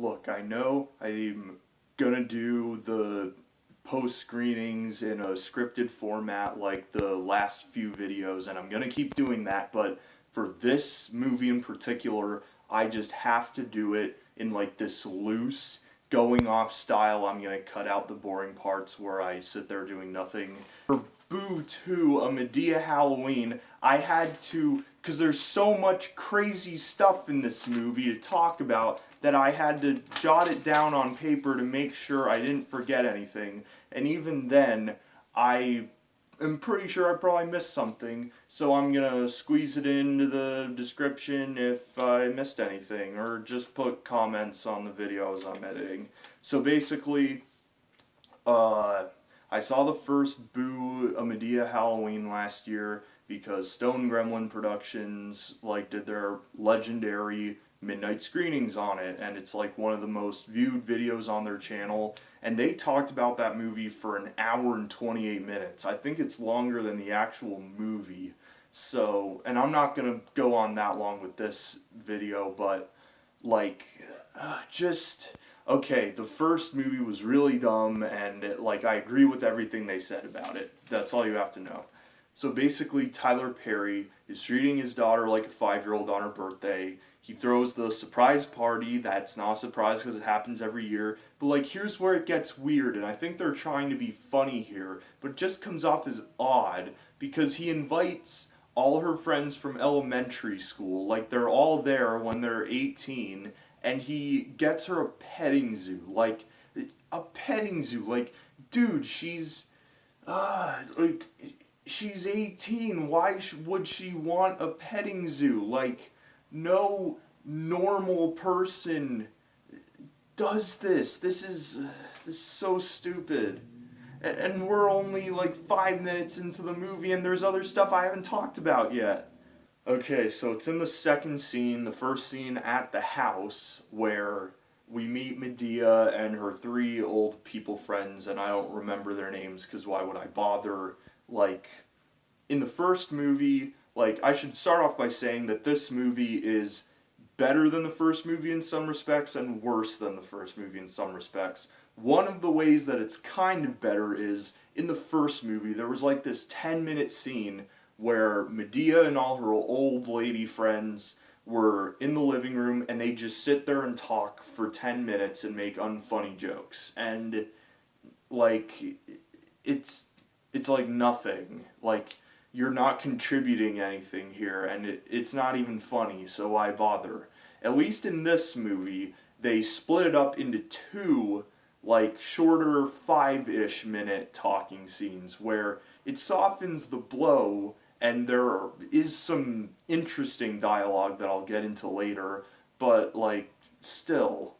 look, I know I'm gonna do the post screenings in a scripted format like the last few videos, and I'm gonna keep doing that, but for this movie in particular, I just have to do it in like this loose, going off style. I'm gonna cut out the boring parts where I sit there doing nothing. For Boo 2, a Madea Halloween, I had to, because there's so much crazy stuff in this movie to talk about, that I had to jot it down on paper to make sure I didn't forget anything. And even then, I am pretty sure I probably missed something, so I'm gonna squeeze it into the description if I missed anything, or just put comments on the video as I'm editing. So basically, I saw the first Boo a Madea Halloween last year because Stone Gremlin Productions did their legendary midnight screenings on it, and it's like one of the most viewed videos on their channel, and they talked about that movie for an hour and 28 minutes. I think it's longer than the actual movie. So, and I'm not gonna go on that long with this video, but okay, the first movie was really dumb, and I agree with everything they said about it. That's all you have to know. So basically, Tyler Perry is treating his daughter like a 5-year-old on her birthday. He throws the surprise party. That's not a surprise because it happens every year. But here's where it gets weird, and I think they're trying to be funny here, but it just comes off as odd because he invites all her friends from elementary school. They're all there when they're 18, and he gets her a petting zoo. A petting zoo. Dude, she's she's 18. Why would she want a petting zoo? No normal person does this. This is so stupid. And we're only 5 minutes into the movie, and there's other stuff I haven't talked about yet. Okay, so it's in the second scene, the first scene at the house, where we meet Madea and her 3 old people friends, and I don't remember their names because why would I bother? In the first movie, I should start off by saying that this movie is better than the first movie in some respects and worse than the first movie in some respects. One of the ways that it's kind of better is, in the first movie, there was this 10-minute scene where Madea and all her old lady friends were in the living room, and they just sit there and talk for 10 minutes and make unfunny jokes. And, it's nothing. You're not contributing anything here, and it's not even funny, so why bother? At least in this movie, they split it up into 2, shorter 5-ish minute talking scenes, where it softens the blow, and there is some interesting dialogue that I'll get into later, but, still.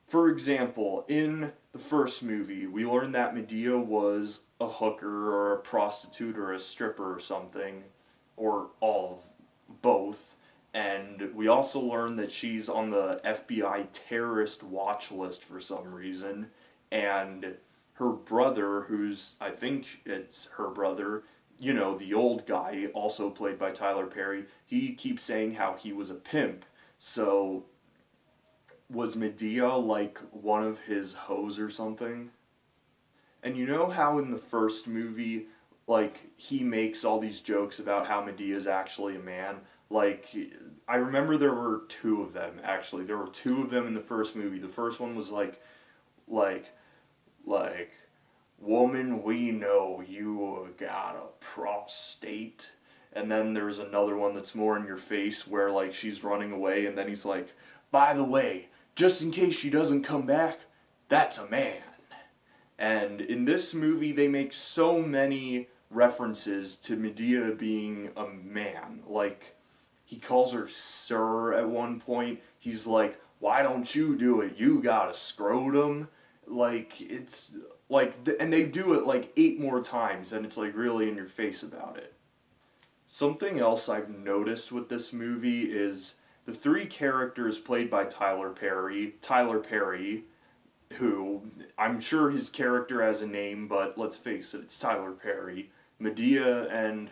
For example, in the first movie, we learned that Madea was a hooker or a prostitute or a stripper or something, or all of both, and we also learned that she's on the FBI terrorist watch list for some reason, and her brother, I think it's her brother, the old guy, also played by Tyler Perry, he keeps saying how he was a pimp. So was Madea one of his hoes or something? And you know how in the first movie, he makes all these jokes about how Medea's actually a man? I remember there were 2 of them, actually. There were 2 of them in the first movie. The first one was woman, we know you got a prostate. And then there's another one that's more in your face where she's running away, and then he's like, by the way, just in case she doesn't come back, that's a man. And in this movie, they make so many references to Madea being a man. He calls her sir at one point. He's like, why don't you do it? You got a scrotum. And they do it 8 more times, and it's really in your face about it. Something else I've noticed with this movie is the 3 characters played by Tyler Perry, who, I'm sure his character has a name, but let's face it, it's Tyler Perry. Madea and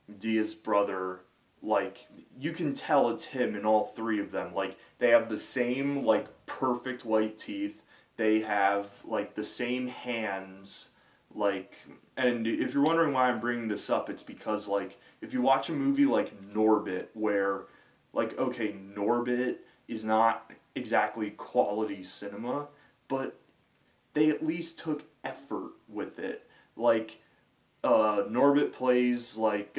Medea's brother, you can tell it's him in all 3 of them. They have the same, perfect white teeth. They have like the same hands, like, and if you're wondering why I'm bringing this up, it's because like if you watch a movie like Norbit, where like okay, Norbit is not exactly quality cinema, but they at least took effort with it. Like Norbit plays like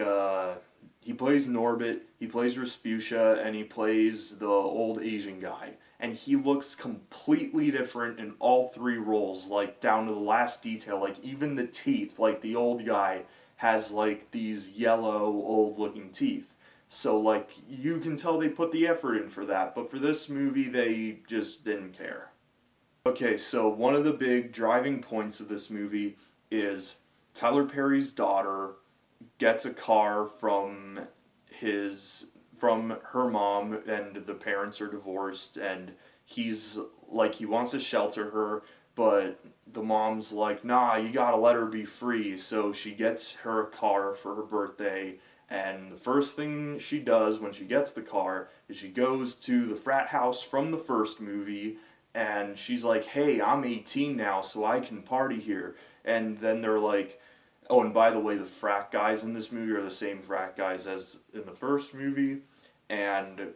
he plays Norbit, he plays Rasputia, and he plays the old Asian guy. And he looks completely different in all three roles, like down to the last detail. Like even the teeth, like the old guy has like these yellow old looking teeth. So like you can tell they put the effort in for that, but for this movie they just didn't care. Okay, so one of the big driving points of this movie is Tyler Perry's daughter gets a car his from her mom, and the parents are divorced, and he's like he wants to shelter her, but the mom's like, nah, you gotta let her be free. So she gets her a car for her birthday, and the first thing she does when she gets the car is she goes to the frat house from the first movie, and she's like, hey, I'm 18 now, so I can party here. And then they're like, oh, and by the way, the frat guys in this movie are the same frat guys as in the first movie. And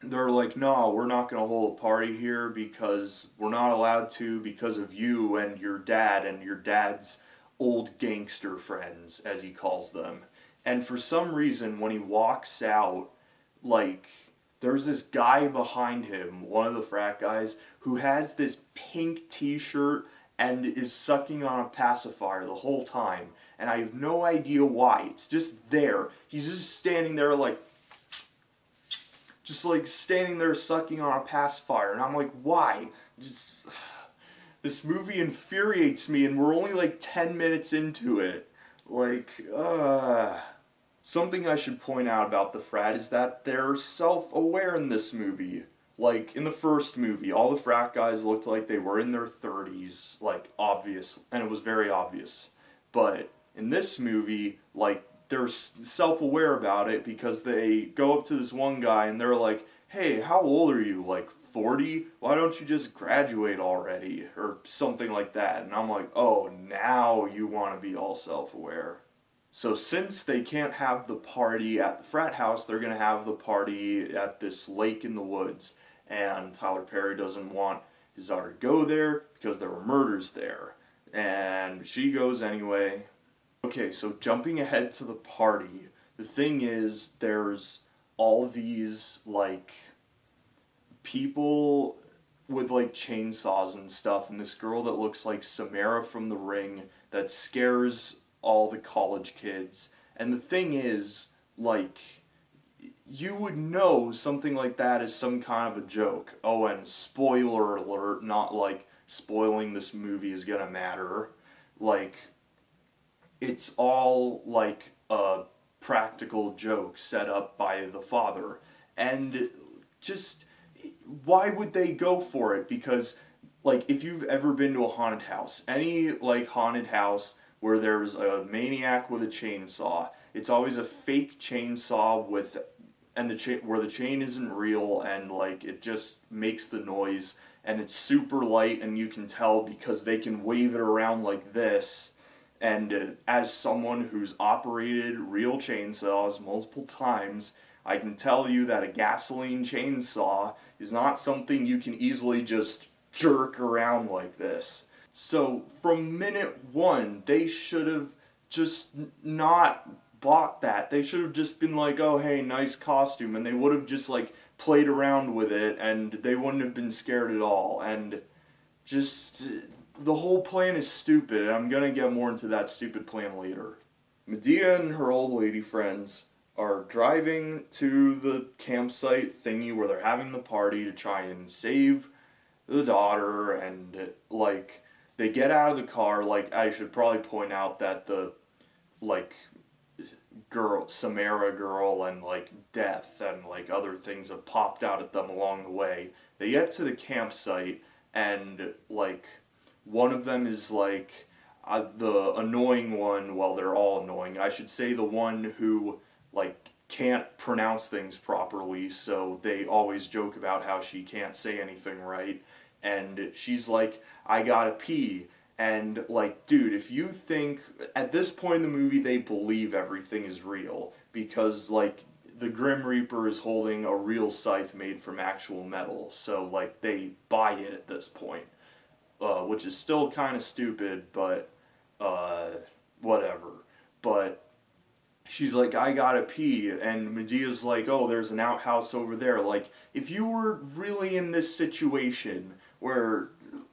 they're like, no, we're not going to hold a party here because we're not allowed to because of you and your dad's old gangster friends, as he calls them. And for some reason, when he walks out, like, there's this guy behind him, one of the frat guys, who has this pink t-shirt and is sucking on a pacifier the whole time. And I have no idea why. It's just there. He's just standing there like standing there sucking on a pacifier. And I'm like, why? This movie infuriates me, and we're only like 10 minutes into it. Like, Something I should point out about the frat is that they're self-aware in this movie. Like, in the first movie, all the frat guys looked like they were in their 30s, like, obvious, and it was very obvious. But in this movie, like, they're self-aware about it because they go up to this one guy and they're like, hey, how old are you? Like, 40? Why don't you just graduate already? Or something like that. And I'm like, oh, now you want to be all self-aware. So since they can't have the party at the frat house, they're going to have the party at this lake in the woods. And Tyler Perry doesn't want his daughter to go there because there were murders there. And she goes anyway. Okay, so jumping ahead to the party, the thing is there's all these, like, people with, like, chainsaws and stuff, and this girl that looks like Samara from The Ring that scares all the college kids. And the thing is, like, you would know something like that is some kind of a joke. Oh, and spoiler alert, not like spoiling this movie is gonna matter. Like, it's all like a practical joke set up by the father. And just, why would they go for it? Because, like, if you've ever been to a haunted house, any, like, haunted house where there's a maniac with a chainsaw, it's always a fake chainsaw with, and where the chain isn't real, and like it just makes the noise, and it's super light, and you can tell because they can wave it around like this. And as someone who's operated real chainsaws multiple times, I can tell you that a gasoline chainsaw is not something you can easily just jerk around like this. So from minute one, they should have just not bought that. They should have just been like, oh hey, nice costume, and they would have just like played around with it, and they wouldn't have been scared at all. And just, the whole plan is stupid, and I'm gonna get more into that stupid plan later. Madea and her old lady friends are driving to the campsite thingy where they're having the party to try and save the daughter, and like, they get out of the car. Like, I should probably point out that the, like, Samara girl and, like, death and, like, other things have popped out at them along the way. They get to the campsite, and, like, one of them is, like, the annoying one. Well, they're all annoying. I should say the one who, like, can't pronounce things properly, so they always joke about how she can't say anything right. And she's like, I gotta pee. And, like, dude, if you think, at this point in the movie, they believe everything is real. Because, like, the Grim Reaper is holding a real scythe made from actual metal. So, like, they buy it at this point. Which is still kind of stupid, but, whatever. But she's like, I gotta pee, and Medea's like, oh, there's an outhouse over there. Like, if you were really in this situation where,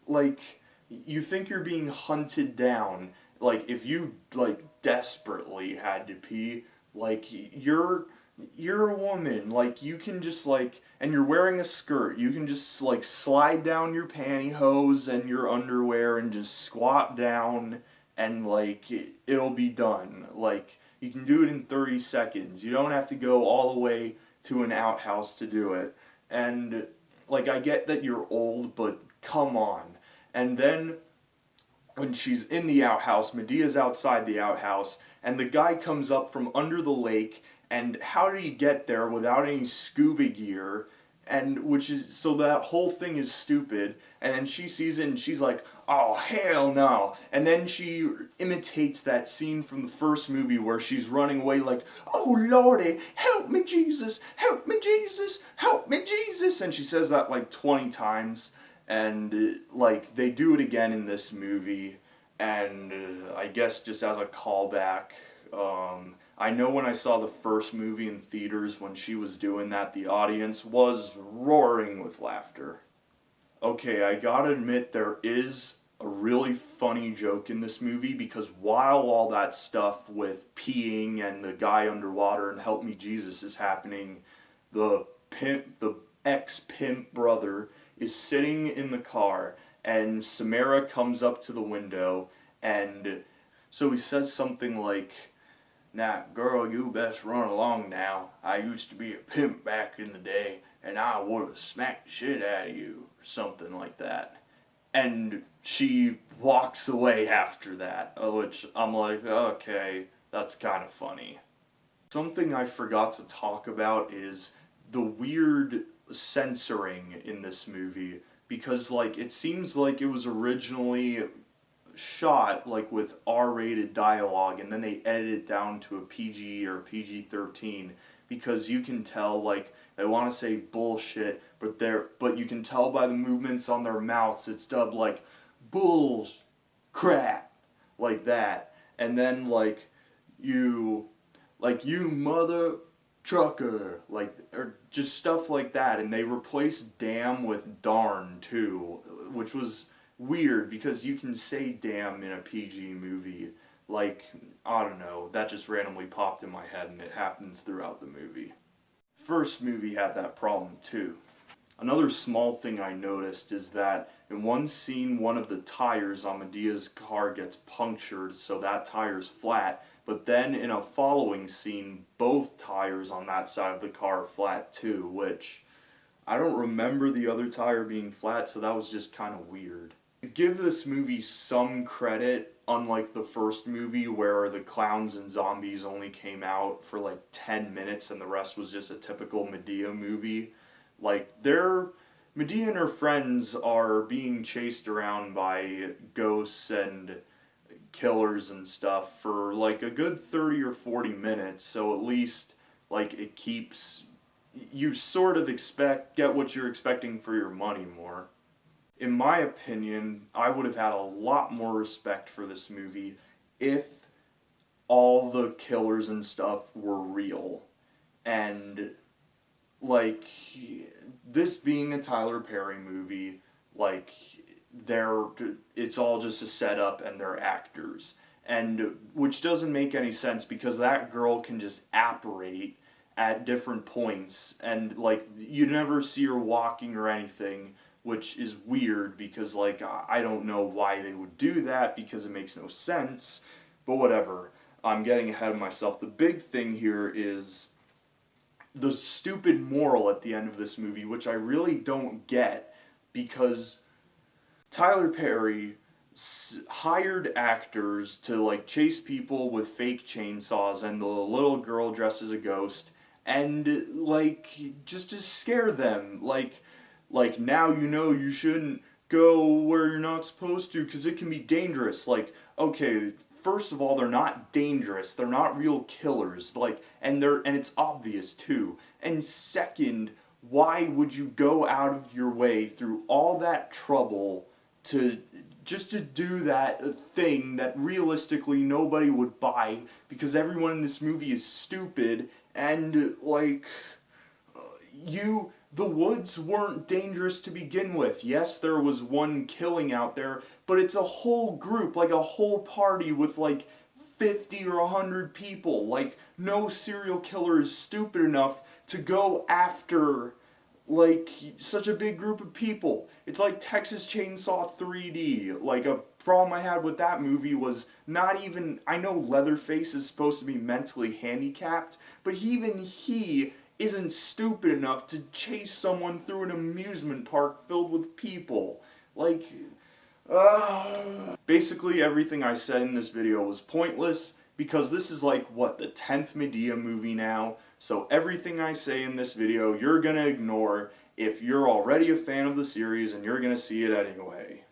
like, you think you're being hunted down, like, if you, like, desperately had to pee, like, you're a woman, like, you can just, like, and you're wearing a skirt, you can just, like, slide down your pantyhose and your underwear and just squat down, and, like, it'll be done. Like, you can do it in 30 seconds. You don't have to go all the way to an outhouse to do it. And, like, I get that you're old, but come on. And then, when she's in the outhouse, Medea's outside the outhouse, and the guy comes up from under the lake, and how did he get there without any scuba gear? And which is, so that whole thing is stupid. And then she sees it and she's like, oh, hell no. And then she imitates that scene from the first movie where she's running away like, oh, Lordy, help me, Jesus, help me, Jesus, help me, Jesus. And she says that like 20 times. And, like, they do it again in this movie. And I guess just as a callback, I know when I saw the first movie in theaters, when she was doing that, the audience was roaring with laughter. Okay, I gotta admit, there is a really funny joke in this movie, because while all that stuff with peeing and the guy underwater and help me Jesus is happening, the ex-pimp brother is sitting in the car, and Samara comes up to the window, and so he says something like, now, girl, you best run along now. I used to be a pimp back in the day, and I would have smacked the shit out of you, or something like that. And she walks away after that, which I'm like, okay, that's kind of funny. Something I forgot to talk about is the weird censoring in this movie, because, like, it seems like it was originally shot like with R-rated dialogue, and then they edited it down to a PG or PG-13, because you can tell, like, they want to say bullshit, but you can tell by the movements on their mouths it's dubbed like bulls crap, like that. And then you mother trucker, like, or just stuff like that. And they replaced damn with darn too, which was weird, because you can say damn in a PG movie. Like, I don't know, that just randomly popped in my head, and it happens throughout the movie. First movie had that problem too. Another small thing I noticed is that in one scene, one of the tires on Medea's car gets punctured, so that tire's flat, but then in a following scene, both tires on that side of the car are flat too, which I don't remember the other tire being flat, so that was just kind of weird. To give this movie some credit, unlike the first movie where the clowns and zombies only came out for like 10 minutes and the rest was just a typical Madea movie, like, Madea and her friends are being chased around by ghosts and killers and stuff for like a good 30 or 40 minutes, so at least, like, it keeps, you sort of get what you're expecting for your money more. In my opinion, I would have had a lot more respect for this movie if all the killers and stuff were real. And, like, this being a Tyler Perry movie, like, it's all just a setup and they're actors. And, which doesn't make any sense, because that girl can just apparate at different points, and, like, you never see her walking or anything, which is weird, because, like, I don't know why they would do that, because it makes no sense, but whatever. I'm getting ahead of myself. The big thing here is the stupid moral at the end of this movie, which I really don't get, because Tyler Perry hired actors to, like, chase people with fake chainsaws, and the little girl dressed as a ghost, and like just to scare them, like now you know you shouldn't go where you're not supposed to because it can be dangerous. Like, okay, first of all, they're not dangerous. They're not real killers. Like, and it's obvious too. And second, why would you go out of your way through all that trouble to just to do that thing that realistically nobody would buy because everyone in this movie is stupid and like the woods weren't dangerous to begin with. Yes, there was one killing out there, but it's a whole group, like a whole party with like 50 or 100 people. Like, no serial killer is stupid enough to go after like such a big group of people. It's like Texas Chainsaw 3D. Like, a problem I had with that movie was not even, I know Leatherface is supposed to be mentally handicapped, but even he isn't stupid enough to chase someone through an amusement park filled with people. Like, basically everything I said in this video was pointless because this is like, what, the 10th Madea movie now? So everything I say in this video, you're gonna ignore if you're already a fan of the series and you're gonna see it anyway.